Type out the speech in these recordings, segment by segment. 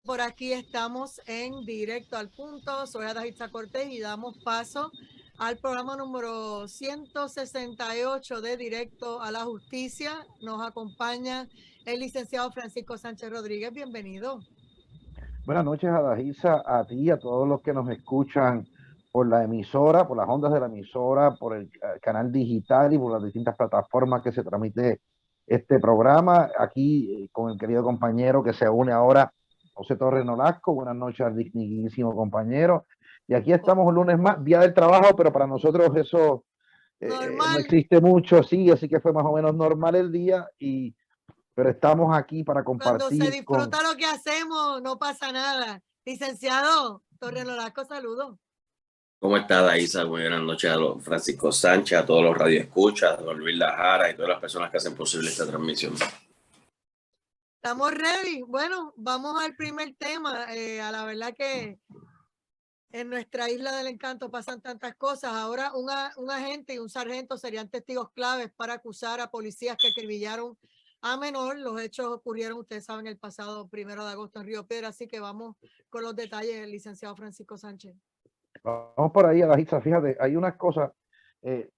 Por aquí estamos en Directo al Punto. Soy Adaitza Cortés y damos paso al programa número 168 de Directo a la Justicia. Nos acompaña el licenciado Francisco Sánchez Rodríguez. Bienvenido. Buenas noches, Adagiza, a ti y a todos los que nos escuchan por la emisora, por las ondas de la emisora, por el canal digital y por las distintas plataformas que se transmite este programa. Aquí con el querido compañero que se une ahora, José Torres Nolasco. Buenas noches al dignísimo compañero. Y aquí estamos un lunes más, día del trabajo, pero para nosotros eso no Normal. existe mucho, sí, así que fue más o menos normal el día pero estamos aquí para Cuando se compartir con. disfruta lo que hacemos, no pasa nada. Licenciado Torres Nolasco, saludos. ¿Cómo está, Daisa? Buenas noches a los Francisco Sánchez, a todos los radioescuchas, a don Luis Lajara y todas las personas que hacen posible esta transmisión. Estamos ready. Bueno, vamos al primer tema. A la verdad que en nuestra isla del encanto pasan tantas cosas. Ahora un agente y un sargento serían testigos claves para acusar a policías que acribillaron a menor. Los hechos ocurrieron, ustedes saben, el pasado 1 de agosto en Río Piedra. Así que vamos con los detalles, el licenciado Francisco Sánchez. Vamos por ahí, Adagiza. Fíjate, hay unas cosas. eh,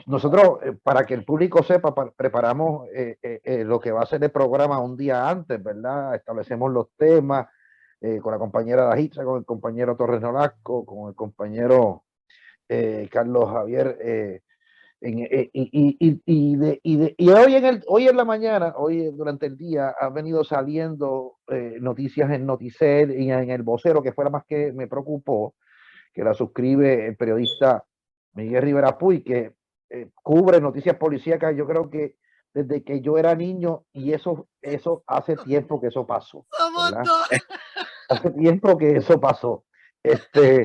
Nosotros, para que el público sepa, preparamos lo que va a ser el programa un día antes, ¿verdad? Establecemos los temas con la compañera Adagiza, con el compañero Torres Nolasco, con el compañero Carlos Javier. Y hoy en la mañana, hoy durante el día, han venido saliendo noticias en Noticel y en El Vocero, que fue la más que me preocupó, que la suscribe el periodista Miguel Rivera Puy, que cubre noticias policíacas. Yo creo que desde que yo era niño, y eso hace tiempo que eso pasó, Somos ¿verdad? dos. Hace tiempo que eso pasó. Este,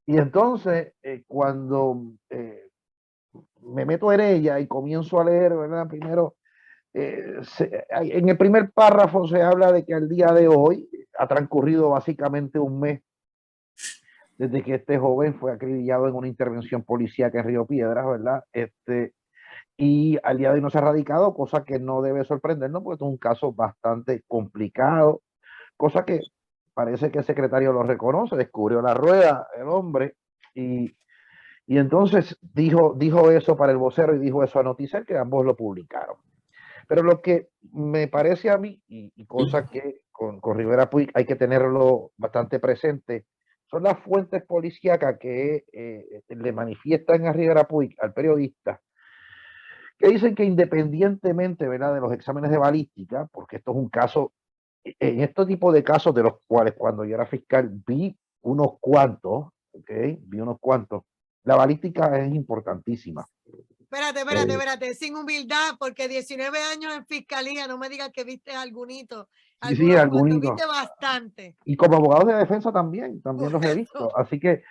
y entonces, cuando me meto en ella y comienzo a leer, ¿verdad? Primero, en el primer párrafo se habla de que al día de hoy ha transcurrido básicamente un mes desde que este joven fue acribillado en una intervención policíaca en Río Piedras, ¿verdad? Y al día de hoy no se ha radicado, cosa que no debe sorprendernos, porque es un caso bastante complicado, cosa que parece que el secretario lo reconoce, descubrió la rueda, el hombre, y, y entonces dijo eso para El Vocero y dijo eso a Noticel, que ambos lo publicaron. Pero lo que me parece a mí, y cosa que con Rivera Puig hay que tenerlo bastante presente, son las fuentes policíacas que le manifiestan a Rivera Puig, al periodista, que dicen que independientemente, ¿verdad?, de los exámenes de balística, porque esto es un caso, en este tipo de casos de los cuales cuando yo era fiscal vi unos cuantos, ¿ok? Vi unos cuantos. La balística es importantísima. Espérate, sin humildad, porque 19 años en fiscalía, no me digas que viste Sí, algunos cuantos, algunos. viste bastante. Y como abogados de defensa también Por los he eso. visto. Así que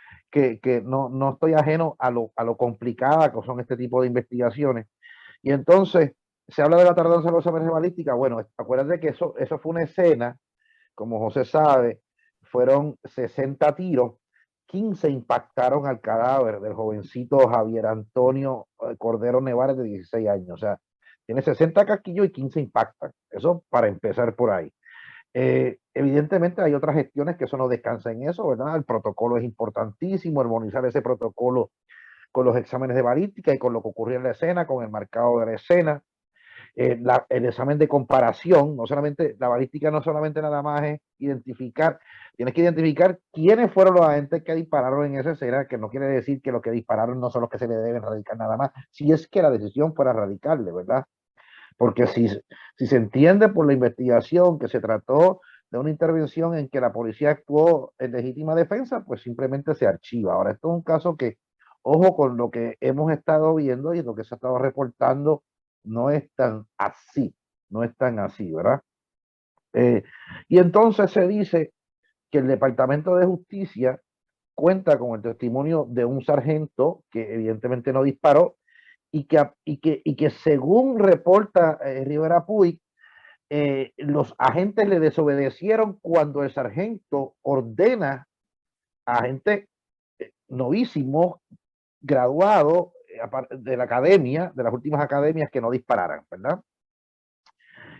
no estoy ajeno a lo complicada que son este tipo de investigaciones. Y entonces, se habla de la tardanza de los exámenes de balística. Bueno, acuérdate que eso fue una escena, como José sabe, fueron 60 tiros, 15 impactaron al cadáver del jovencito Javier Antonio Cordero Nevares, de 16 años. O sea, tiene 60 casquillos y 15 impactan. Eso para empezar por ahí. Evidentemente hay otras gestiones que eso no descansa en eso, ¿verdad? El protocolo es importantísimo, armonizar ese protocolo con los exámenes de balística y con lo que ocurrió en la escena, con el marcado de la escena. El examen de comparación, no solamente, la balística no solamente nada más es identificar, tienes que identificar quiénes fueron los agentes que dispararon en esa escena, que no quiere decir que los que dispararon no son los que se le deben radicar nada más, si es que la decisión fuera radicarle, ¿verdad? Porque si se entiende por la investigación que se trató de una intervención en que la policía actuó en legítima defensa, pues simplemente se archiva. Ahora, esto es un caso que, ojo con lo que hemos estado viendo y lo que se ha estado reportando, no es tan así, no es tan así, ¿verdad? Y entonces se dice que el Departamento de Justicia cuenta con el testimonio de un sargento que evidentemente no disparó y que según reporta Rivera Puig, los agentes le desobedecieron cuando el sargento ordena a agentes novísimos, graduados de la academia, de las últimas academias, que no dispararan, ¿verdad?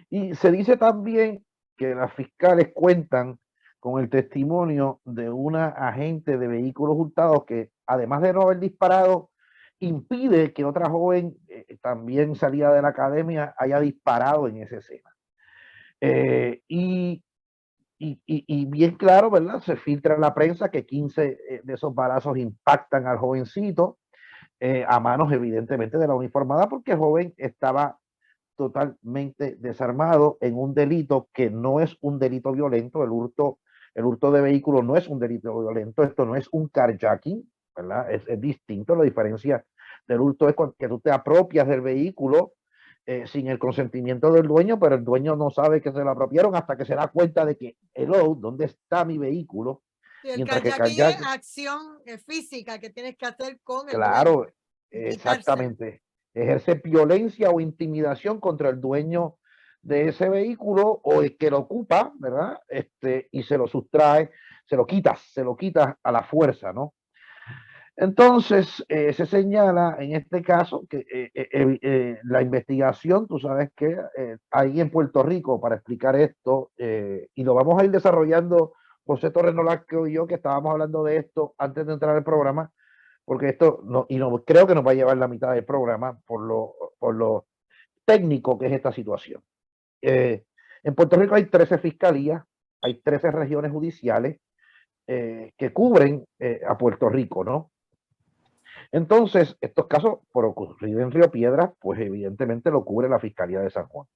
Y se dice también que las fiscales cuentan con el testimonio de una agente de vehículos hurtados que, además de no haber disparado, impide que otra joven también salida de la academia haya disparado en esa escena. Y bien claro, ¿verdad? Se filtra en la prensa que 15 de esos balazos impactan al jovencito a manos evidentemente de la uniformada, porque el joven estaba totalmente desarmado en un delito que no es un delito violento. El hurto de vehículos no es un delito violento. Esto no es un carjacking, ¿verdad? Es distinto. La diferencia del hurto es que tú te apropias del vehículo sin el consentimiento del dueño, pero el dueño no sabe que se lo apropiaron hasta que se da cuenta de que, hello, ¿dónde está mi vehículo? Sí, el Mientras que carjacking es acción física que tienes que hacer con el dueño. claro, Quitársela. exactamente. Ejerce violencia o intimidación contra el dueño de ese vehículo o el que lo ocupa, ¿verdad? Y se lo sustrae, se lo quitas a la fuerza, ¿no? Entonces, se señala en este caso que la investigación, tú sabes que ahí en Puerto Rico, para explicar esto, y lo vamos a ir desarrollando, José Torres Nolasco y yo, que estábamos hablando de esto antes de entrar al programa, porque esto no creo que nos va a llevar la mitad del programa por lo técnico que es esta situación. En Puerto Rico hay 13 fiscalías, hay 13 regiones judiciales que cubren a Puerto Rico, ¿no? Entonces, estos casos, por ocurrir en Río Piedras, pues evidentemente lo cubre la Fiscalía de San Juan.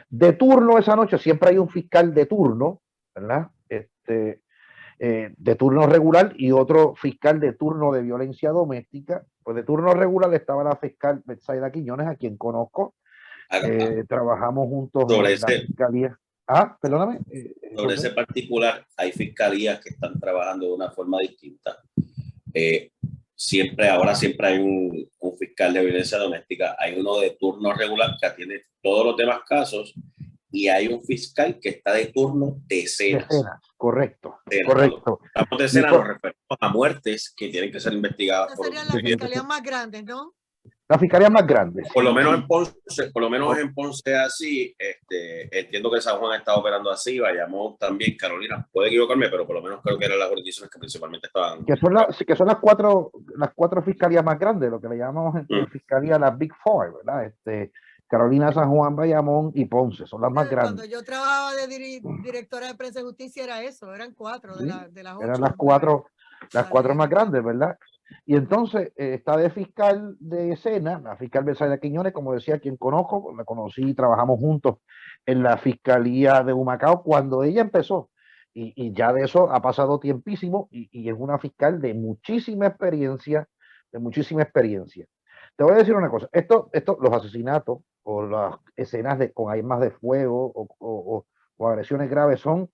De turno esa noche siempre hay un fiscal de turno, ¿verdad? De turno regular y otro fiscal de turno de violencia doméstica. Pues de turno regular estaba la fiscal Betsaida Quiñones, a quien conozco. Trabajamos juntos en la fiscalía. Perdóname. Sobre ese particular, hay fiscalías que están trabajando de una forma distinta. Ahora siempre hay un fiscal de violencia doméstica, hay uno de turno regular que atiende todos los demás casos y hay un fiscal que está de turno decenas. Correcto. Correcto. Estamos decenas, nos referimos a muertes que tienen que ser investigadas. Esas serían las fiscalías más grandes, ¿no? Las fiscalías más grandes. Por lo menos en Ponce así, entiendo que San Juan está operando así, Bayamón también, Carolina, puede equivocarme, pero por lo menos creo que eran las jurisdicciones que principalmente estaban. Que son las cuatro fiscalías más grandes, lo que le llamamos en fiscalía las Big Four, ¿verdad? Carolina, San Juan, Bayamón y Ponce, son las más grandes. Cuando yo trabajaba de directora de prensa y justicia era eso, eran 4 de las 8. Eran las cuatro más grandes, ¿verdad? Y entonces está de fiscal de escena, la fiscal Betsaida Quiñones, como decía, quien conozco, la conocí y trabajamos juntos en la fiscalía de Humacao cuando ella empezó. Y ya de eso ha pasado tiempísimo y es una fiscal de muchísima experiencia, Te voy a decir una cosa, los asesinatos o las escenas con armas de fuego o agresiones graves son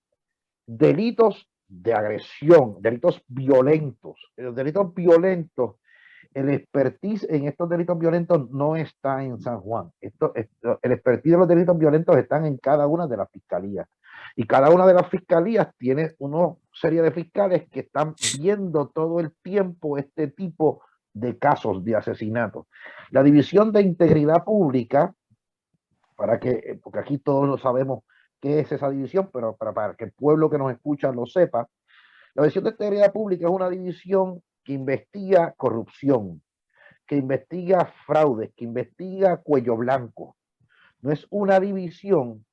delitos de agresión, delitos violentos. Los delitos violentos, el expertise en estos delitos violentos no está en San Juan. El expertise de los delitos violentos están en cada una de las fiscalías. Y cada una de las fiscalías tiene una serie de fiscales que están viendo todo el tiempo este tipo de casos de asesinatos. La División de Integridad Pública, porque aquí todos lo sabemos qué es esa división, pero para que el pueblo que nos escucha lo sepa, la División de Integridad Pública es una división que investiga corrupción, que investiga fraudes, que investiga cuello blanco. No es una división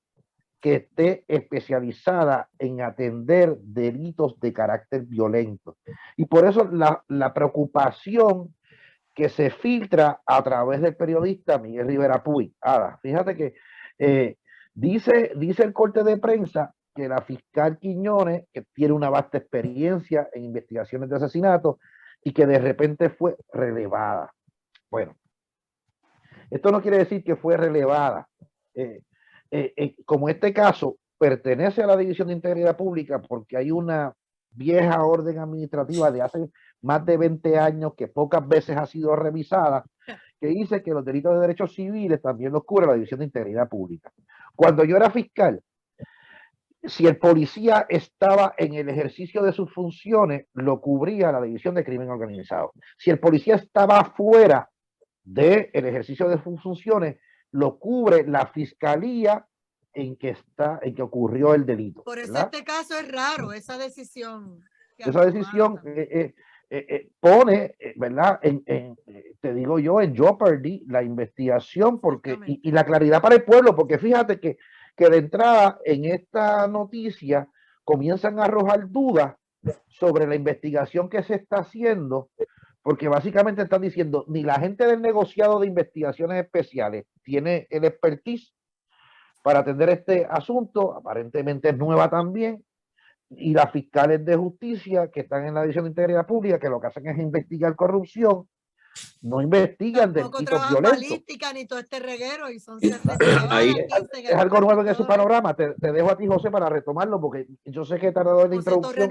que esté especializada en atender delitos de carácter violento. Y por eso la preocupación que se filtra a través del periodista Miguel Rivera Puig. Ahora, fíjate que dice el corte de prensa que la fiscal Quiñones, que tiene una vasta experiencia en investigaciones de asesinatos y que de repente fue relevada. Bueno, esto no quiere decir que fue relevada. Como este caso pertenece a la División de Integridad Pública porque hay una vieja orden administrativa de hace más de 20 años que pocas veces ha sido revisada, que dice que los delitos de derechos civiles también los cubre la División de Integridad Pública. Cuando yo era fiscal, si el policía estaba en el ejercicio de sus funciones, lo cubría la División de Crimen Organizado. Si el policía estaba fuera del ejercicio de sus funciones, lo cubre la Fiscalía en que ocurrió el delito. Por eso ¿verdad? este caso es raro, esa decisión. Esa decisión pone, ¿verdad? Te digo yo, en jeopardy la investigación porque, y la claridad para el pueblo, porque fíjate que de entrada en esta noticia comienzan a arrojar dudas sobre la investigación que se está haciendo, porque básicamente están diciendo, ni la gente del negociado de investigaciones especiales tiene el expertise para atender este asunto, aparentemente es nueva también, y las fiscales de justicia que están en la División de Integridad Pública, que lo que hacen es investigar corrupción, no investigan delitos violentos. Balística, ni todo este reguero, y son ahí es algo nuevo en ese panorama. Te dejo a ti, José, para retomarlo, porque yo sé que he tardado en la introducción,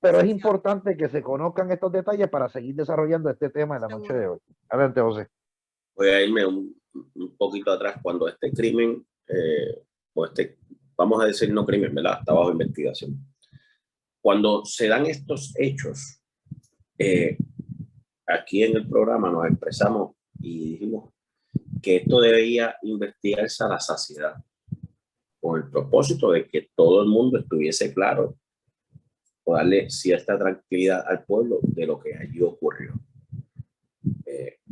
pero es importante que se conozcan estos detalles para seguir desarrollando este tema en la noche de hoy. Adelante, José. Voy a irme un poquito atrás. Cuando este crimen, vamos a decir no crimen, ¿verdad? Está bajo investigación. Cuando se dan estos hechos, aquí en el programa nos expresamos y dijimos que esto debería investigarse a la saciedad, con el propósito de que todo el mundo estuviese claro o darle cierta tranquilidad al pueblo de lo que allí ocurrió.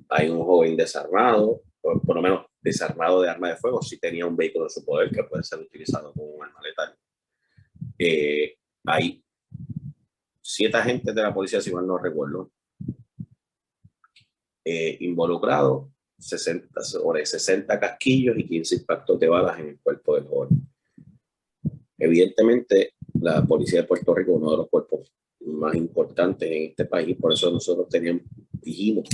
Hay un joven desarmado, por lo menos desarmado de arma de fuego, si tenía un vehículo en su poder que puede ser utilizado como un arma letal. Hay 7 agentes de la policía, si mal no recuerdo, involucrados, sobre 60 casquillos y 15 impactos de balas en el cuerpo del joven. Evidentemente, la policía de Puerto Rico es uno de los cuerpos más importantes en este país, por eso nosotros dijimos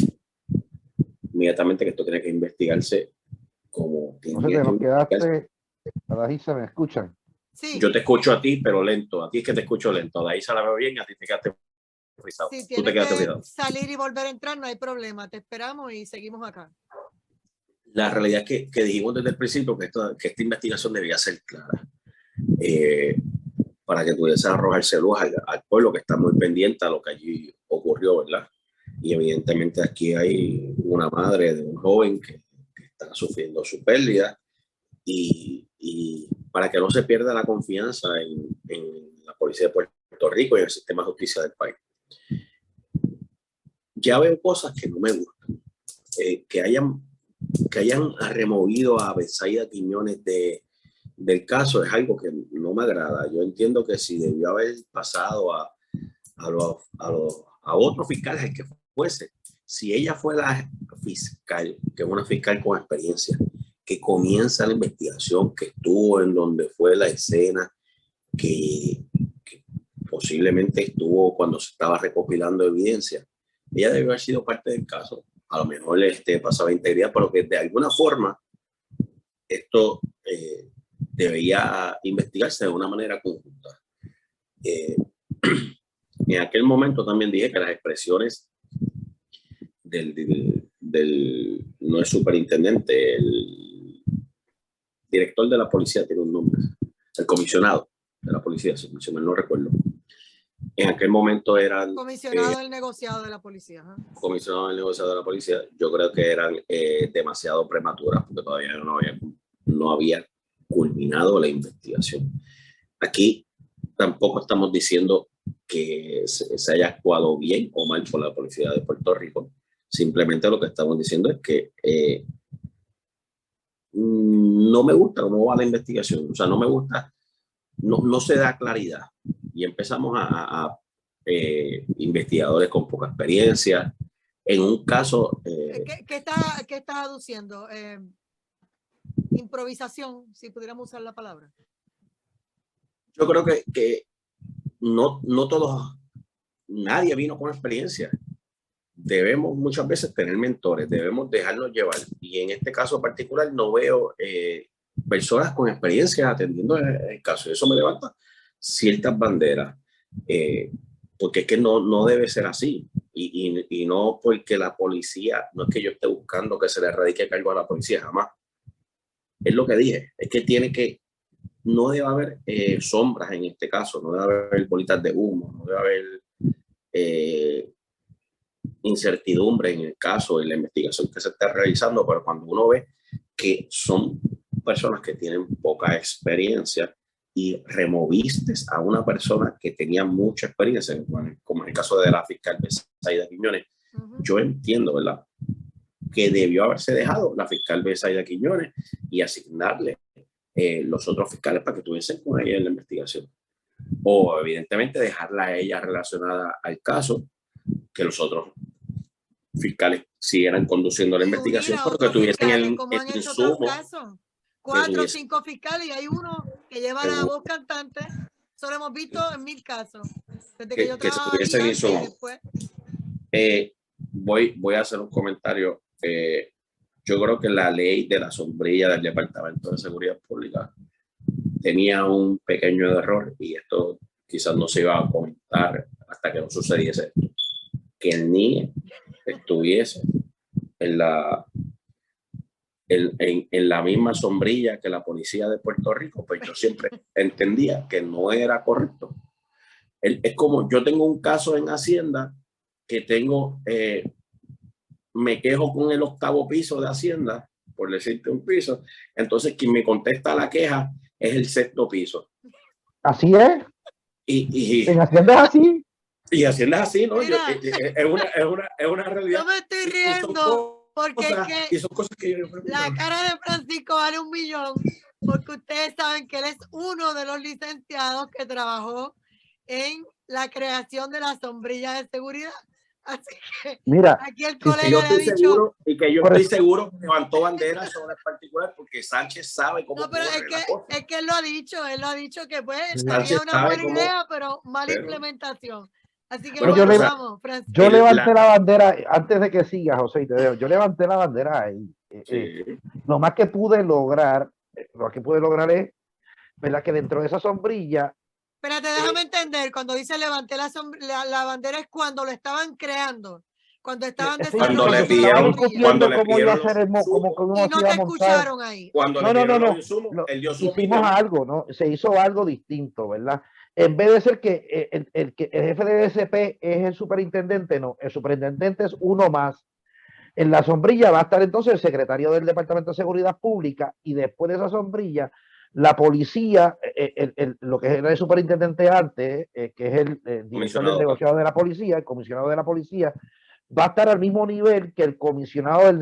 inmediatamente que esto tiene que investigarse como tiene que investigarse. Adaísa, ¿me escuchan? Sí. Yo te escucho a ti, pero lento. A ti es que te escucho lento. Adaísa la veo bien y a ti te quedaste frisado. Si tienes que salir y volver a entrar, no hay problema. Te esperamos y seguimos acá. La realidad es que dijimos desde el principio que esta investigación debía ser clara. Para que pudiese arrojarse luz al pueblo que está muy pendiente a lo que allí ocurrió, ¿verdad? Y evidentemente aquí hay una madre de un joven que está sufriendo su pérdida y para que no se pierda la confianza en la policía de Puerto Rico y en el sistema de justicia del país. Ya veo cosas que no me gustan. Que hayan removido a Betsaida Quiñones del caso es algo que no me agrada. Yo entiendo que si debió haber pasado a otros fiscales, el que fuese, si ella fue la fiscal, que es una fiscal con experiencia, que comienza la investigación, que estuvo en donde fue la escena, que posiblemente estuvo cuando se estaba recopilando evidencia, ella debió haber sido parte del caso. A lo mejor pasaba integridad, pero que de alguna forma esto debía investigarse de una manera conjunta. En aquel momento también dije que las expresiones no es superintendente, el director de la policía tiene un nombre, el comisionado de la policía, si no recuerdo. En aquel momento eran... Comisionado del negociado de la policía. Comisionado del negociado de la policía, yo creo que eran demasiado prematuras porque todavía no había culminado la investigación. Aquí tampoco estamos diciendo que se haya actuado bien o mal por la policía de Puerto Rico. Simplemente lo que estamos diciendo es que no me gusta cómo va la investigación. O sea, no me gusta, no se da claridad. Y empezamos a investigadores con poca experiencia. En un caso... ¿Qué está aduciendo? Improvisación, si pudiéramos usar la palabra. Yo creo que no todos, nadie vino con experiencia. Debemos muchas veces tener mentores, debemos dejarnos llevar. Y en este caso particular no veo personas con experiencia atendiendo el caso. Eso me levanta ciertas banderas, porque es que no debe ser así. Y no porque la policía, no es que yo esté buscando que se le erradique el cargo a la policía, jamás. Es lo que dije, es que no debe haber sombras en este caso, no debe haber bolitas de humo, no debe haber incertidumbre en el caso, en la investigación que se está realizando, pero cuando uno ve que son personas que tienen poca experiencia y removiste a una persona que tenía mucha experiencia, como en el caso de la fiscal Betsaida Quiñones. Yo entiendo, ¿verdad?, que debió haberse dejado la fiscal Betsaida Quiñones y asignarle los otros fiscales para que estuviesen con ella en la investigación. O evidentemente dejarla a ella relacionada al caso, que los otros fiscales siguieran conduciendo la investigación, porque tuviesen el insumo. 4 o 5 fiscales y hay uno que lleva la voz cantante. Eso lo hemos visto en 1000 casos. Desde que yo trabajaba aquí, después. Voy a hacer un comentario. Yo creo que la ley de la sombrilla del Departamento de Seguridad Pública tenía un pequeño error, y esto quizás no se iba a comentar hasta que no sucediese esto, que el NIE estuviese en la misma sombrilla que la policía de Puerto Rico. Pues yo siempre entendía que no era correcto. Es como yo tengo un caso en Hacienda que tengo, me quejo con el 8º piso de Hacienda, por decirte un piso, entonces quien me contesta la queja es el 6º piso. Así es. En Hacienda es así. Y Hacienda es así, ¿no? Mira, es una realidad. Yo me estoy riendo porque es que, son cosas que yo la cara de Francisco vale $1 millón, porque ustedes saben que él es uno de los licenciados que trabajó en la creación de la sombrilla de seguridad. Así que mira, aquí el colega le ha dicho seguro, y que yo estoy seguro que levantó banderas sobre el particular, porque Sánchez sabe cómo. No, pero es que él lo ha dicho que pues Sánchez tenía una buena idea, pero mala implementación. Así que bueno, vamos, Francisco. Yo levanté la bandera antes de que siga, José, y te dejo. Yo levanté la bandera ahí. Lo más que pude lograr es, ¿verdad?, que dentro de esa sombrilla. Espérate, déjame entender. Cuando dice levanté la bandera es cuando lo estaban creando. Cuando estaban cuando le pidieron cómo iba a hacer y no te escucharon ahí. Cuando hicimos algo, ¿no? Se hizo algo distinto, ¿verdad? En vez de ser que el jefe de DSP es el superintendente, no, el superintendente es uno más. En la sombrilla va a estar entonces el secretario del Departamento de Seguridad Pública, y después de esa sombrilla, la policía, lo que era el superintendente antes, que es el director del negociado de la policía, el comisionado de la policía, va a estar al mismo nivel que el comisionado del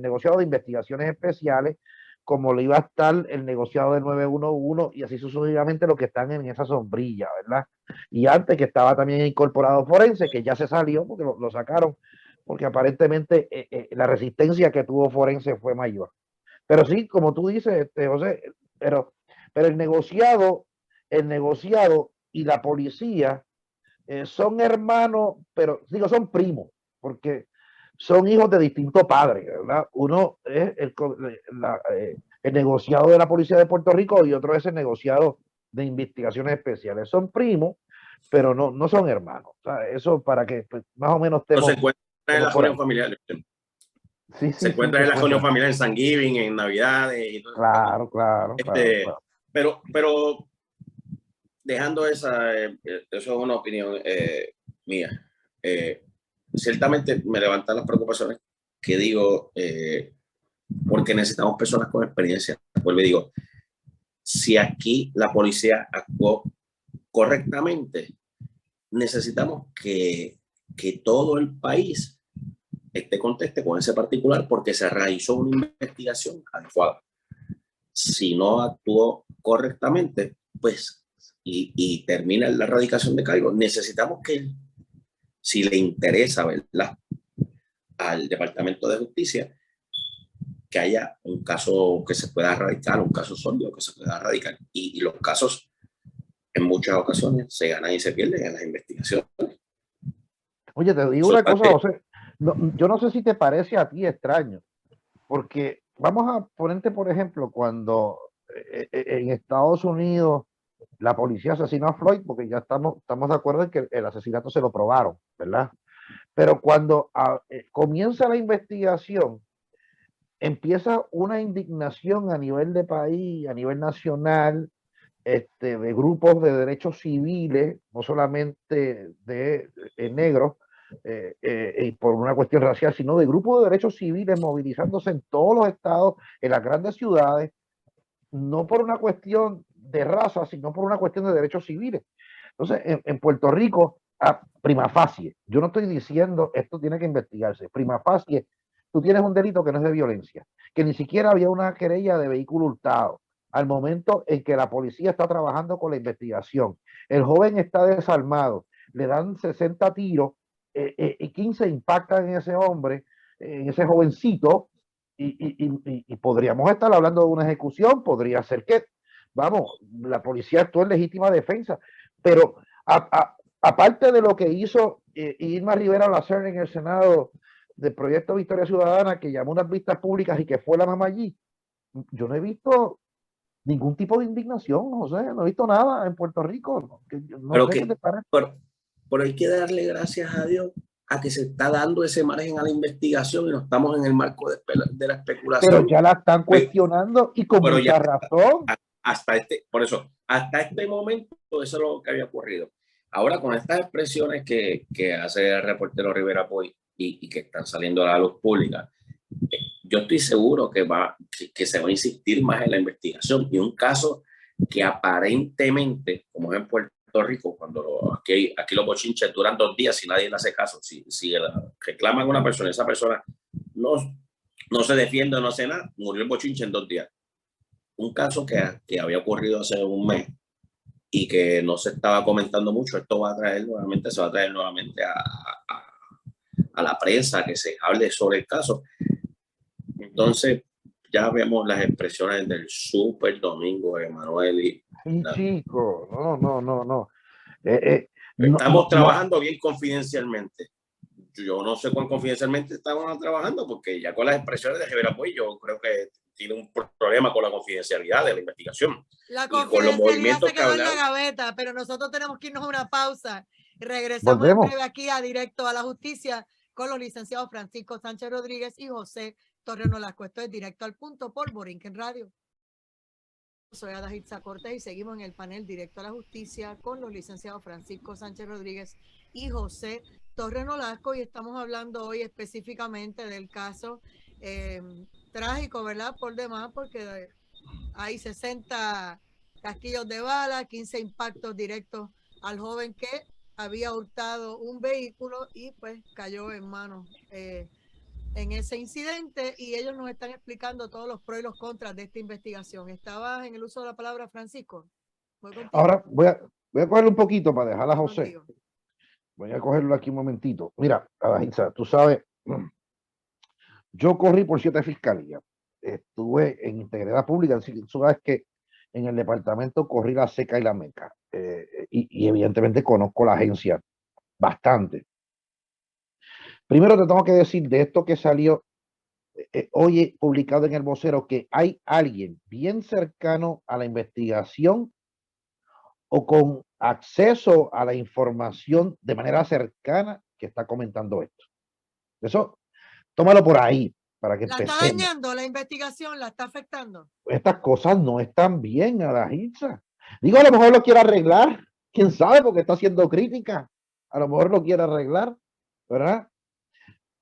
negociado de investigaciones especiales, como lo iba a estar el negociado del 911, y así sucesivamente los que están en esa sombrilla, ¿verdad? Y antes, que estaba también incorporado forense, que ya se salió porque lo sacaron, porque aparentemente la resistencia que tuvo forense fue mayor. Pero sí, como tú dices, José, pero el negociado y la policía son hermanos, pero digo, son primos, porque son hijos de distintos padres, ¿verdad? Uno es el negociado de la policía de Puerto Rico, y otro es el negociado de investigaciones especiales. Son primos, pero no son hermanos. O sea, eso para que pues, más o menos estemos. No se encuentran en la reunión familiar. Se encuentran en la reunión familiar, en Thanksgiving, en Navidades. Y todo. Claro. Pero dejando eso es una opinión mía. Ciertamente me levantan las preocupaciones que digo, porque necesitamos personas con experiencia. Pues le digo, si aquí la policía actuó correctamente, necesitamos que todo el país conteste con ese particular, porque se realizó una investigación adecuada. Si no actuó correctamente, pues, y termina la erradicación de cargos, necesitamos que, si le interesa, ¿verdad?, al Departamento de Justicia, que haya un caso que se pueda erradicar, un caso sólido que se pueda erradicar. Y los casos, en muchas ocasiones, se ganan y se pierden en las investigaciones. Oye, te digo una cosa, José. Yo no sé si te parece a ti extraño, porque vamos a ponerte, por ejemplo, cuando en Estados Unidos la policía asesinó a Floyd, porque ya estamos de acuerdo en que el asesinato se lo probaron, ¿verdad? Pero cuando comienza la investigación, empieza una indignación a nivel de país, a nivel nacional, de grupos de derechos civiles, no solamente de negros, y por una cuestión racial, sino de grupos de derechos civiles movilizándose en todos los estados, en las grandes ciudades, no por una cuestión de raza, sino por una cuestión de derechos civiles. Entonces, en Puerto Rico, prima facie, yo no estoy diciendo esto tiene que investigarse, prima facie, tú tienes un delito que no es de violencia, que ni siquiera había una querella de vehículo hurtado. Al momento en que la policía está trabajando con la investigación, el joven está desarmado, le dan 60 tiros y 15 impactan en ese hombre, en ese jovencito, y podríamos estar hablando de una ejecución, podría ser que, vamos, la policía actuó en legítima defensa, pero aparte de lo que hizo Irma Rivera Lacer en el Senado del Proyecto Victoria Ciudadana, que llamó unas vistas públicas y que fue la mamá allí, yo no he visto ningún tipo de indignación, José, no he visto nada en Puerto Rico. No sé qué te parece. Pero hay que darle gracias a Dios a que se está dando ese margen a la investigación y no estamos en el marco de la especulación. Pero ya la están cuestionando y con mucha razón. Por eso, hasta este momento, eso es lo que había ocurrido. Ahora, con estas expresiones que hace el reportero Rivera Puy y que están saliendo a la luz pública, yo estoy seguro que se va a insistir más en la investigación. Y un caso que aparentemente, como es en Puerto Rico, cuando aquí los bochinches duran 2 días y nadie le hace caso, si reclaman a una persona, esa persona no se defiende, no hace nada, murió el bochinche en 2 días. Un caso que había ocurrido hace un mes y que no se estaba comentando mucho, esto se va a traer nuevamente a la prensa, que se hable sobre el caso. Entonces, ya vemos las expresiones del Super Domingo Emanuel. Sí, chico, no. Estamos trabajando bien confidencialmente. Yo no sé cuán confidencialmente estaban trabajando, porque ya con las expresiones de Rivera Puy, yo creo que tiene un problema con la confidencialidad de la investigación. La confidencialidad se quedó en la gaveta, pero nosotros tenemos que irnos a una pausa y regresamos en breve aquí a Directo a la Justicia con los licenciados Francisco Sánchez Rodríguez y José Torres Nolasco. Esto es Directo al Punto por Borinquen Radio. Soy Adaitza Cortés y seguimos en el panel Directo a la Justicia con los licenciados Francisco Sánchez Rodríguez y José Torres Nolasco, y estamos hablando hoy específicamente del caso trágico, ¿verdad? Por demás, porque hay 60 casquillos de bala, 15 impactos directos al joven que había hurtado un vehículo y pues cayó en manos en ese incidente, y ellos nos están explicando todos los pros y los contras de esta investigación. ¿Estabas en el uso de la palabra, Francisco? Ahora voy a cogerlo un poquito para dejar a José. Contigo. Voy a cogerlo aquí un momentito. Mira, Adaitza, tú sabes, yo corrí por 7 fiscalías. Estuve en integridad pública, tú sabes que en el departamento corrí la SECA y la MECA. Y evidentemente conozco la agencia bastante. Primero te tengo que decir de esto que salió hoy publicado en El Vocero, que hay alguien bien cercano a la investigación o con acceso a la información de manera cercana que está comentando esto. Eso, tómalo por ahí para que empecemos. ¿La está dañando la investigación? ¿La está afectando? Estas cosas no están bien, Adaitza. Digo, a lo mejor lo quiere arreglar, quién sabe, porque está haciendo crítica. A lo mejor lo quiere arreglar, ¿verdad?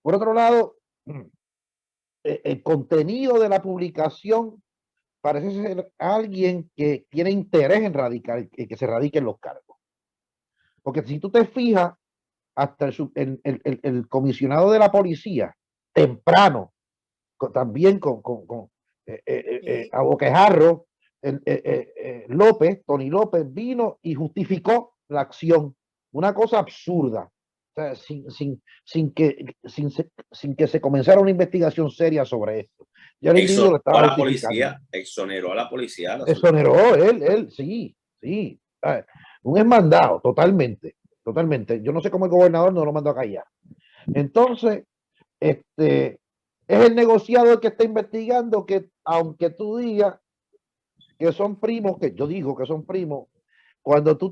Por otro lado, el contenido de la publicación parece ser alguien que tiene interés en radicar, que se radiquen los cargos. Porque si tú te fijas, hasta el comisionado de la policía, temprano, también con a boquejarro, Tony López vino y justificó la acción. Una cosa absurda. O sea, sin que se comenzara una investigación seria sobre esto. Ya el individuo estaba la policía, exoneró a la policía. Exoneró él, sí. Un esmandado, totalmente. Yo no sé cómo el gobernador no lo mandó a callar. Entonces, es el negociado el que está investigando, que aunque tú digas que son primos, que yo digo que son primos, cuando tú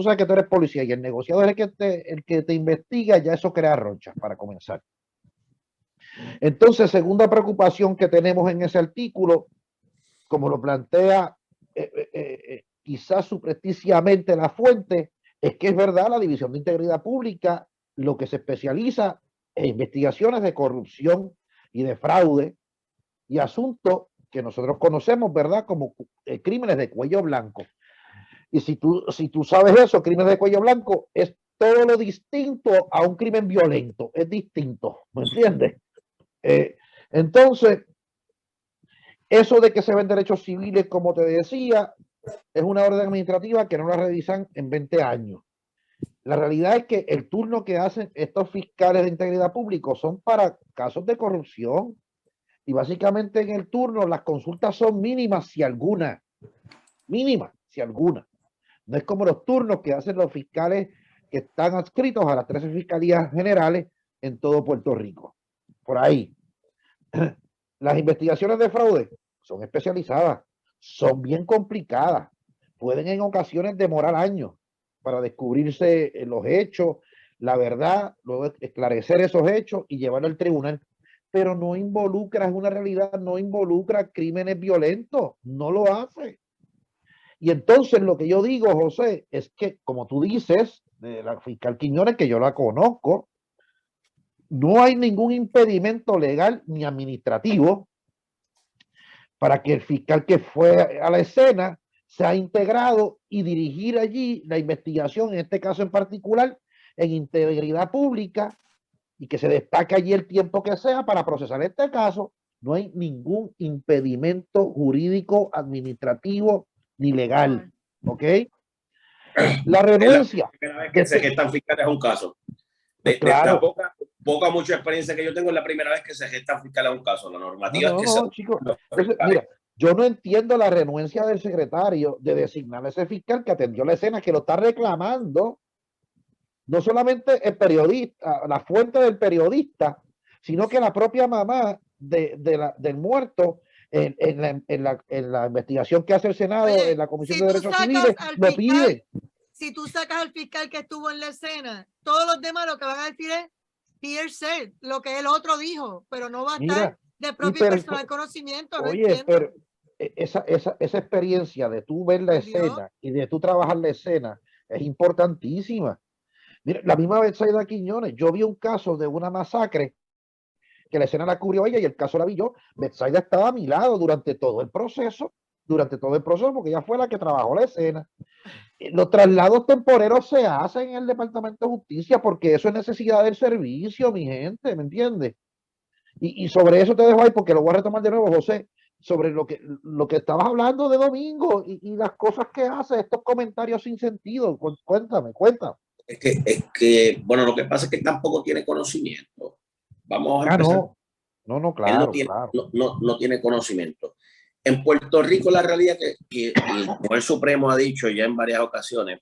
sabes que tú eres policía y el negociado es el que te investiga, ya eso crea ronchas para comenzar. Entonces, segunda preocupación que tenemos en ese artículo, como lo plantea quizás subrepticiamente la fuente, es que es verdad, la División de Integridad Pública lo que se especializa en investigaciones de corrupción y de fraude y asuntos que nosotros conocemos, ¿verdad? Como crímenes de cuello blanco. Y si tú sabes eso, crímenes de cuello blanco es todo lo distinto a un crimen violento, es distinto, ¿me entiendes? Entonces, eso de que se ven derechos civiles, como te decía, es una orden administrativa que no la revisan en 20 años. La realidad es que el turno que hacen estos fiscales de integridad pública son para casos de corrupción. Y básicamente en el turno las consultas son mínimas, si alguna. Mínimas, si alguna. No es como los turnos que hacen los fiscales que están adscritos a las 13 fiscalías generales en todo Puerto Rico. Por ahí. Las investigaciones de fraude son especializadas, son bien complicadas, pueden en ocasiones demorar años para descubrirse los hechos, la verdad, luego esclarecer esos hechos y llevarlo al tribunal, pero no involucra, es una realidad, no involucra crímenes violentos, no lo hace. Y entonces lo que yo digo, José, es que, como tú dices, de la fiscal Quiñones, que yo la conozco, no hay ningún impedimento legal ni administrativo para que el fiscal que fue a la escena sea integrado y dirigir allí la investigación, en este caso en particular, en integridad pública, y que se destaque allí el tiempo que sea para procesar este caso. No hay ningún impedimento jurídico, administrativo ni legal. ¿Ok? La renuncia. Es la primera vez que se gestan fiscales a un caso. Claro. Poca mucha experiencia que yo tengo, es la primera vez que se gestan fiscales a un caso. La normativa es que chicos. Entonces, mira, yo no entiendo la renuncia del secretario de designar a ese fiscal que atendió la escena, que lo está reclamando no solamente el periodista, la fuente del periodista, sino que la propia mamá del muerto en la investigación que hace el Senado, Oye, en la Comisión si de tú Derechos sacas Civiles, al lo fiscal, pide. Si tú sacas al fiscal que estuvo en la escena, todos los demás lo que van a decir es Pierre said, lo que el otro dijo, pero no va a estar de propio y personal conocimiento. No oye, entiendo. pero esa experiencia de tú ver la escena y de tú trabajar la escena es importantísima. Mira, la misma Betsaida Quiñones, yo vi un caso de una masacre que la escena la cubrió ella y el caso la vi yo. Betsaida estaba a mi lado durante todo el proceso, porque ella fue la que trabajó la escena. Los traslados temporeros se hacen en el Departamento de Justicia porque eso es necesidad del servicio, mi gente, ¿me entiendes? Y sobre eso te dejo ahí porque lo voy a retomar de nuevo, José, sobre lo que estabas hablando de Domingo y las cosas que hace, estos comentarios sin sentido. Cuéntame. Es que, bueno, lo que pasa es que tampoco tiene conocimiento. Vamos a empezar. No, claro, claro. No tiene conocimiento. En Puerto Rico la realidad que el Tribunal Supremo ha dicho ya en varias ocasiones,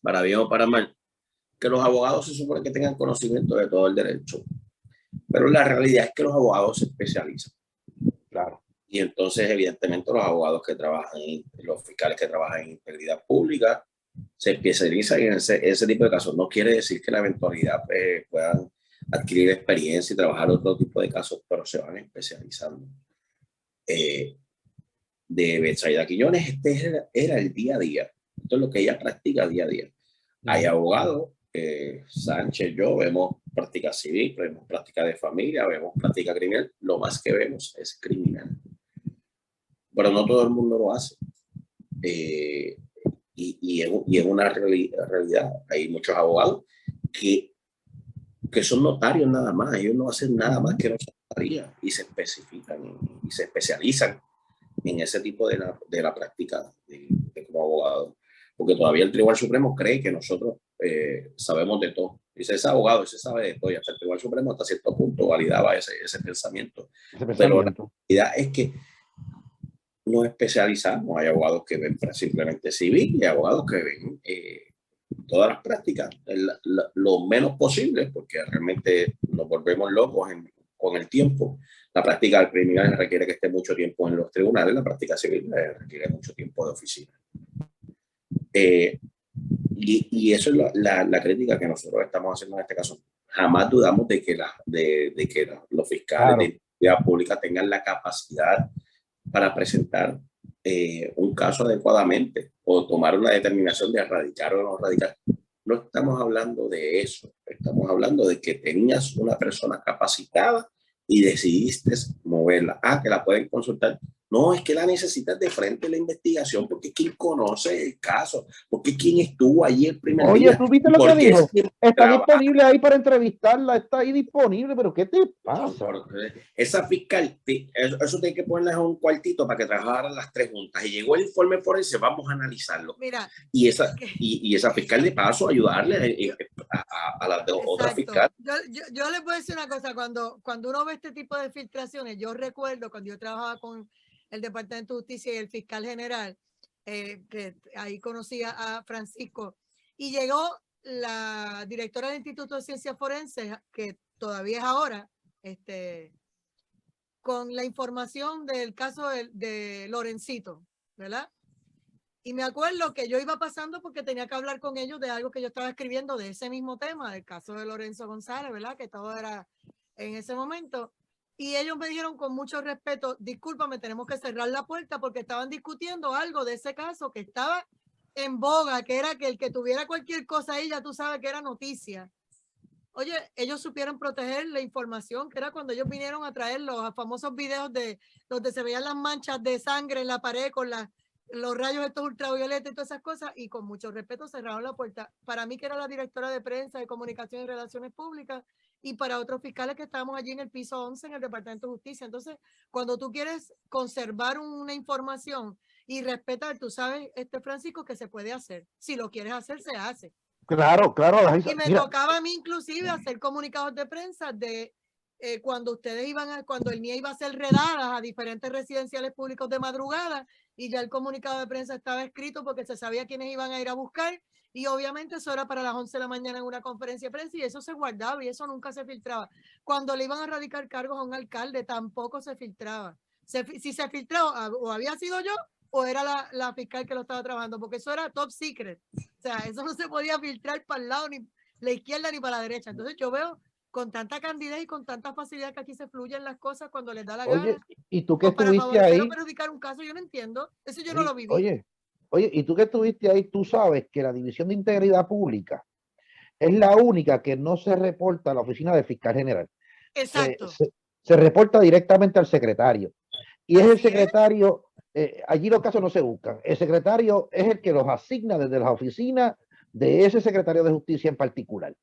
para bien o para mal, que los abogados se supone que tengan conocimiento de todo el derecho. Pero la realidad es que los abogados se especializan. Claro. Y entonces, evidentemente, los abogados que trabajan, los fiscales que trabajan en integridad pública, se especializan en ese tipo de casos. No quiere decir que la eventualidad puedan adquirir experiencia y trabajar otro tipo de casos, pero se van especializando. De Betsaida Quiñones, este era el día a día. Esto es lo que ella practica día a día. Hay abogados, Sánchez, yo, vemos práctica civil, vemos práctica de familia, vemos práctica criminal. Lo más que vemos es criminal. Pero no todo el mundo lo hace. Y es una realidad. Hay muchos abogados que son notarios nada más. Ellos no hacen nada más que notaría y se especifican y se especializan en ese tipo de la práctica de como abogado. Porque todavía el Tribunal Supremo cree que nosotros sabemos de todo. Dice, ese abogado, ese sabe de todo. Y hasta el Tribunal Supremo hasta cierto punto validaba ese pensamiento. Pero la realidad es que nos especializamos. Hay abogados que ven simplemente civil y abogados que ven todas las prácticas lo menos posible, porque realmente nos volvemos locos con el tiempo. La práctica criminal requiere que esté mucho tiempo en los tribunales, la práctica civil requiere mucho tiempo de oficina. Y eso es la crítica que nosotros estamos haciendo en este caso. Jamás dudamos de que los fiscales de integridad pública tengan la capacidad para presentar un caso adecuadamente o tomar una determinación de erradicar o no erradicar. No estamos hablando de eso, estamos hablando de que tenías una persona capacitada y decidiste moverla. Ah, que la pueden consultar. No, es que la necesitas de frente la investigación, porque es quien conoce el caso, porque es quien estuvo allí el primer Oye, día. ¿tú viste lo que dijo? Está Trabaja. disponible ahí para entrevistarla, está ahí disponible, pero ¿qué te pasa? Esa fiscal, eso tiene que ponerla en un cuartito para que trabajaran las tres juntas. Y llegó el informe forense, vamos a analizarlo. Mira, y esa fiscal de paso ayudarle a las otras fiscales. Yo les voy a decir una cosa, cuando uno ve este tipo de filtraciones, yo recuerdo cuando yo trabajaba con el Departamento de Justicia y el fiscal general, que ahí conocía a Francisco, y llegó la directora del Instituto de Ciencias Forenses, que todavía es ahora, con la información del caso de Lorencito, ¿verdad? Y me acuerdo que yo iba pasando porque tenía que hablar con ellos de algo que yo estaba escribiendo de ese mismo tema, del caso de Lorenzo González, ¿verdad? Que todo era en ese momento. Y ellos me dijeron con mucho respeto, discúlpame, tenemos que cerrar la puerta porque estaban discutiendo algo de ese caso que estaba en boga, que era que el que tuviera cualquier cosa ahí, ya tú sabes que era noticia. Oye, ellos supieron proteger la información, que era cuando ellos vinieron a traer los famosos videos de donde se veían las manchas de sangre en la pared con los rayos estos ultravioletas y todas esas cosas, y con mucho respeto cerraron la puerta. Para mí, que era la directora de prensa, de comunicación y relaciones públicas, y para otros fiscales que estábamos allí en el piso 11 en el Departamento de Justicia. Entonces, cuando tú quieres conservar una información y respetar, tú sabes, Francisco, que se puede hacer. Si lo quieres hacer, se hace. Claro, claro. Y me tocaba a mí inclusive hacer comunicados de prensa de cuando ustedes cuando el NIE iba a hacer redadas a diferentes residenciales públicos de madrugada, y ya el comunicado de prensa estaba escrito porque se sabía quiénes iban a ir a buscar, y obviamente eso era para las 11 de la mañana en una conferencia de prensa, y eso se guardaba y eso nunca se filtraba. Cuando le iban a radicar cargos a un alcalde tampoco se filtraba. Si se filtraba, o había sido yo o era la fiscal que lo estaba trabajando, porque eso era top secret. O sea, eso no se podía filtrar para el lado, ni la izquierda ni para la derecha. Entonces yo veo con tanta candidez y con tanta facilidad que aquí se fluyen las cosas cuando les da la gana. Oye, ¿y tú que o para estuviste favorecer ahí? o perjudicar un caso, yo no entiendo. Eso yo no lo viví. Oye, ¿y tú que estuviste ahí? Tú sabes que la División de Integridad Pública es la única que no se reporta a la oficina del fiscal general. Exacto. Se reporta directamente al secretario. Y es el secretario, allí los casos no se buscan. El secretario es el que los asigna desde las oficinas de ese secretario de justicia en particular,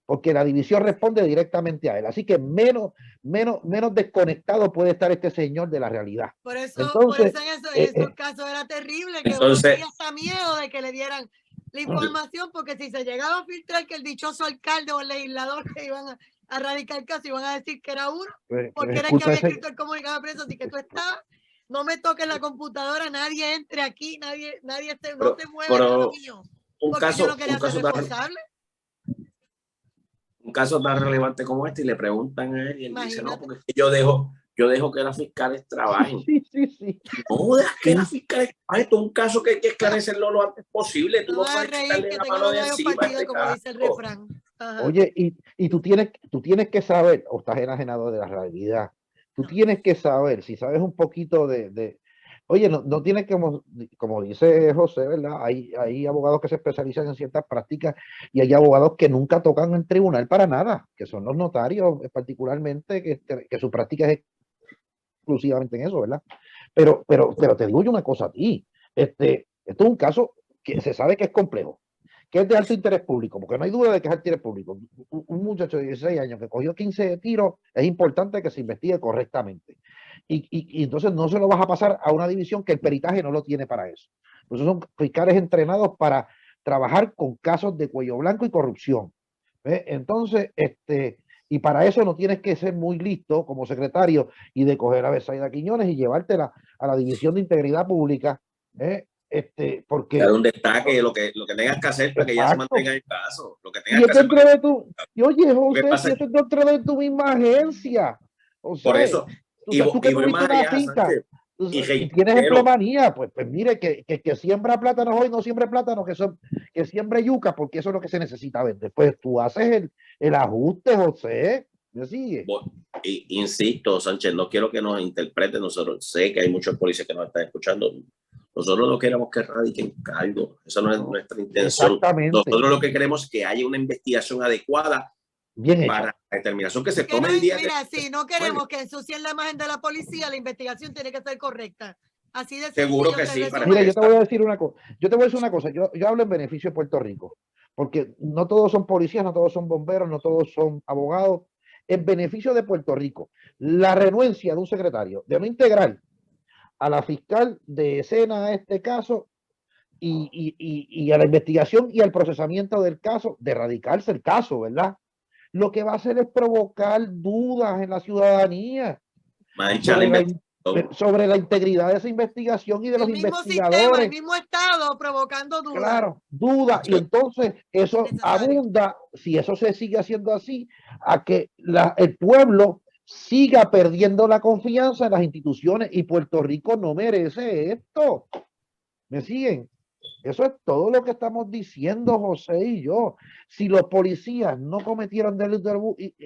porque la división responde directamente a él. Así que menos desconectado puede estar este señor de la realidad. Por eso en esos casos era terrible, que uno tenía hasta miedo de que le dieran la información, porque si se llegaba a filtrar que el dichoso alcalde o el legislador que iban a radicar el caso iban a decir que era uno, porque era el que había escrito el comunicado de prensa, así que tú estabas, no me toques la computadora, nadie entre aquí, nadie no te mueve nada mío, porque yo no quería ser responsable. Un caso tan relevante como este, y le preguntan a él y él dice, no, porque yo dejo que las fiscales trabajen. Sí. No, deja que las fiscales trabajen. Esto es un caso que hay que esclarecerlo lo antes posible. Tú no puedes quitarle la mano de encima partido, como dice el refrán. Ajá. Oye, y tú tienes que saber, o estás enajenado de la realidad, tú tienes que saber, si sabes un poquito oye, no tienes que, como dice José, ¿verdad? Hay abogados que se especializan en ciertas prácticas y hay abogados que nunca tocan en tribunal para nada, que son los notarios particularmente, que su práctica es exclusivamente en eso, ¿verdad? Pero te digo yo una cosa a ti, esto es un caso que se sabe que es complejo, que es de alto interés público, porque no hay duda de que es alto interés público. Un muchacho de 16 años que cogió 15 tiros, es importante que se investigue correctamente. Y entonces no se lo vas a pasar a una división que el peritaje no lo tiene para eso. Entonces son fiscales entrenados para trabajar con casos de cuello blanco y corrupción. Entonces, y para eso no tienes que ser muy listo como secretario y de coger a Betsaida Quiñones y llevártela a la División de Integridad Pública, porque... Dar un destaque, lo que tengas que hacer para que ya se mantenga el caso. Lo que tengas que hacer oye, José, si esto es dentro de tu misma agencia. O sea, por eso, tú que tuviste una finca y tienes empleomanía, pues mire, que siembra plátanos hoy, no siembra plátanos, que siembre yuca, porque eso es lo que se necesita vender. Pues tú haces el ajuste, José. ¿Me sigue? Insisto, Sánchez, no quiero que nos interpreten nosotros. Sé que hay muchos policías que nos están escuchando. Nosotros no queremos que radiquen cargos. Esa no es nuestra intención. Nosotros lo que queremos es que haya una investigación adecuada bien hecha. para la determinación que se Que no, tome el día. mira, si no queremos que ensucien la imagen de la policía, la investigación tiene que ser correcta. Así de Seguro sencillo que se sí, para resume. Mira, yo te voy a decir una cosa. Yo te voy a decir una cosa. Yo hablo en beneficio de Puerto Rico, porque no todos son policías, no todos son bomberos, no todos son abogados. En beneficio de Puerto Rico, la renuencia de un secretario de no integrar a la fiscal de escena a este caso y a la investigación y al procesamiento del caso, de erradicarse el caso, ¿verdad? Lo que va a hacer es provocar dudas en la ciudadanía sobre la integridad de esa investigación y de los El mismo sistema, investigadores. el mismo Estado provocando dudas. Claro, dudas. Y entonces eso abunda, si eso se sigue haciendo así, a que el pueblo siga perdiendo la confianza en las instituciones y Puerto Rico no merece esto. ¿Me siguen? Eso es todo lo que estamos diciendo José y yo. Si los policías no cometieron delito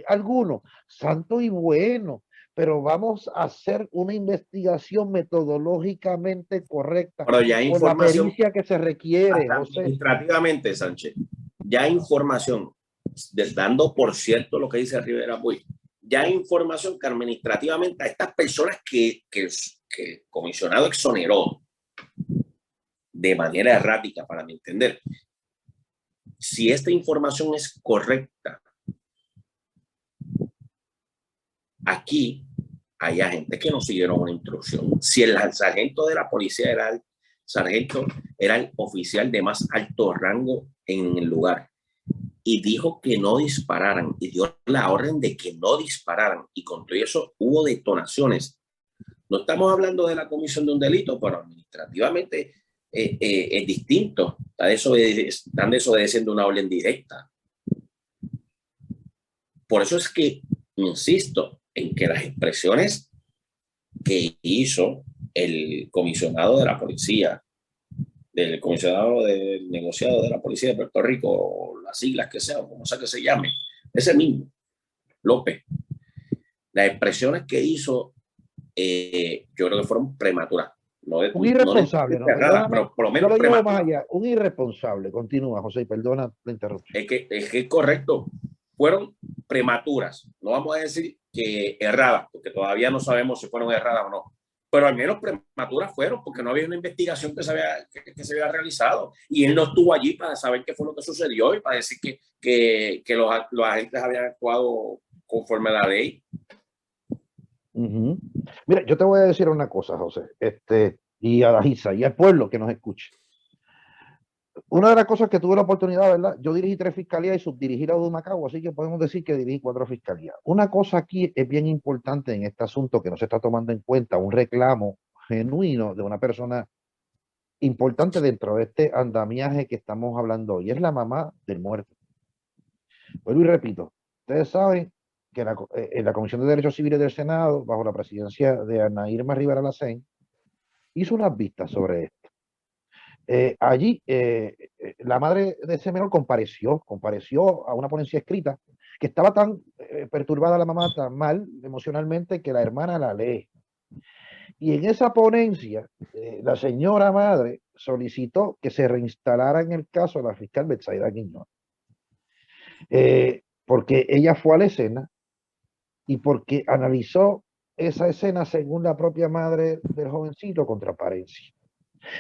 alguno, santo y bueno, pero vamos a hacer una investigación metodológicamente correcta, pero ya con la información pericia que se requiere, José. administrativamente, Sánchez, ya información, dando por cierto lo que dice Rivera Puig, ya hay información que administrativamente a estas personas que el comisionado exoneró de manera errática, para mi entender, si esta información es correcta, aquí hay agentes que no siguieron una instrucción. Si el sargento de la policía era el oficial de más alto rango en el lugar y dijo que no dispararan y dio la orden de que no dispararan y con todo eso hubo detonaciones. No estamos hablando de la comisión de un delito, pero administrativamente es distinto. Están desobedeciendo una orden directa. Por eso es que insisto en que las expresiones que hizo el comisionado de la policía, del comisionado del negociado de la policía de Puerto Rico, o las siglas que sea, o como sea que se llame, ese mismo, López, las expresiones que hizo, yo creo que fueron prematuras. Un irresponsable, no errada, pero por lo menos yo lo llevo más allá. Un irresponsable. Continúa, José, perdona la interrupción. Es que es correcto. Fueron prematuras. No vamos a decir que erradas, porque todavía no sabemos si fueron erradas o no. Pero al menos prematuras fueron, porque no había una investigación que se había realizado. Y él no estuvo allí para saber qué fue lo que sucedió y para decir que los agentes habían actuado conforme a la ley. Mira, yo te voy a decir una cosa, José, y a Dajisa y al pueblo que nos escuche. Una de las cosas que tuve la oportunidad, ¿verdad? Yo dirigí 3 fiscalías y subdirigí la de Humacao, así que podemos decir que dirigí 4 fiscalías. Una cosa aquí es bien importante en este asunto que no se está tomando en cuenta, un reclamo genuino de una persona importante dentro de este andamiaje que estamos hablando hoy, es la mamá del muerto. Vuelvo y repito, ustedes saben que en la Comisión de Derechos Civiles del Senado, bajo la presidencia de Ana Irma Rivera Lacén, hizo unas vistas sobre esto. Allí la madre de ese menor compareció a una ponencia escrita que estaba tan perturbada la mamá, tan mal emocionalmente, que la hermana la lee. Y en esa ponencia, la señora madre solicitó que se reinstalara en el caso la fiscal Betsaida Quiñones. Porque ella fue a la escena y porque analizó esa escena según la propia madre del jovencito con transparencia.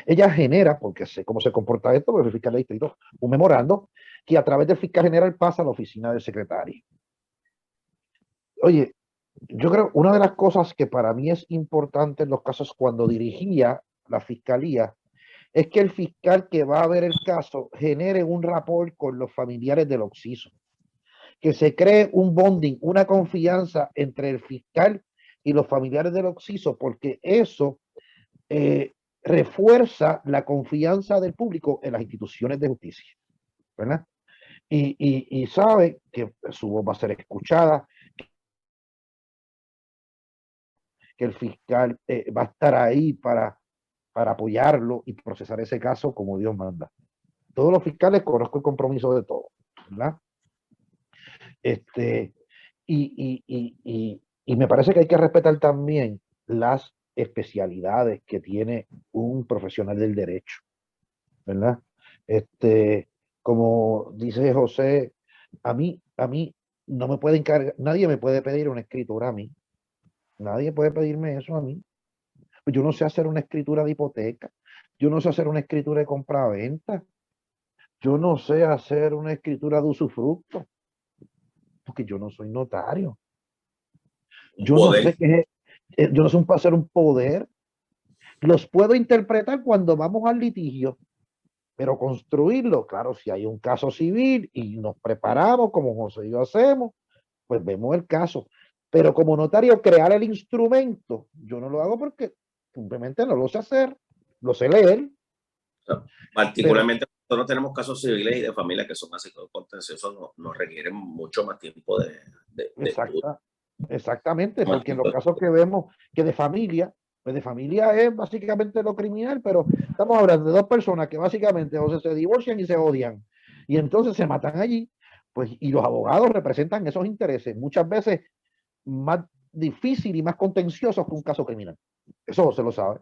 Ella genera, porque sé cómo se comporta esto, porque el fiscal de distrito, un memorando que a través del fiscal general pasa a la oficina del secretario. Oye, yo creo una de las cosas que para mí es importante en los casos cuando dirigía la fiscalía es que el fiscal que va a ver el caso genere un rapport con los familiares del occiso, que se cree un bonding, una confianza entre el fiscal y los familiares del occiso, porque eso refuerza la confianza del público en las instituciones de justicia, ¿verdad? Y sabe que su voz va a ser escuchada, que el fiscal va a estar ahí para apoyarlo y procesar ese caso como Dios manda. Todos los fiscales conozco el compromiso de todos, ¿verdad? Y me parece que hay que respetar también las especialidades que tiene un profesional del derecho, ¿verdad? Como dice José, a mí no me puede encargar, nadie me puede pedir una escritura a mí. Nadie puede pedirme eso a mí. Yo no sé hacer una escritura de hipoteca. Yo no sé hacer una escritura de compraventa. Yo no sé hacer una escritura de usufructo. Porque yo no soy notario. Yo no sé qué es, yo no sé hacer un poder. Los puedo interpretar cuando vamos al litigio, pero construirlo, claro, si hay un caso civil y nos preparamos como José y yo hacemos, pues vemos el caso. Pero como notario, crear el instrumento, yo no lo hago porque simplemente no lo sé hacer, lo sé leer. Particularmente nosotros tenemos casos civiles y de familia que son así contenciosos, nos requieren mucho más tiempo de Exactamente, porque en los casos que vemos que de familia, pues de familia es básicamente lo criminal, pero estamos hablando de dos personas que básicamente o se divorcian y se odian, y entonces se matan allí, pues, y los abogados representan esos intereses, muchas veces más difícil y más contenciosos que un caso criminal. Eso se lo sabe.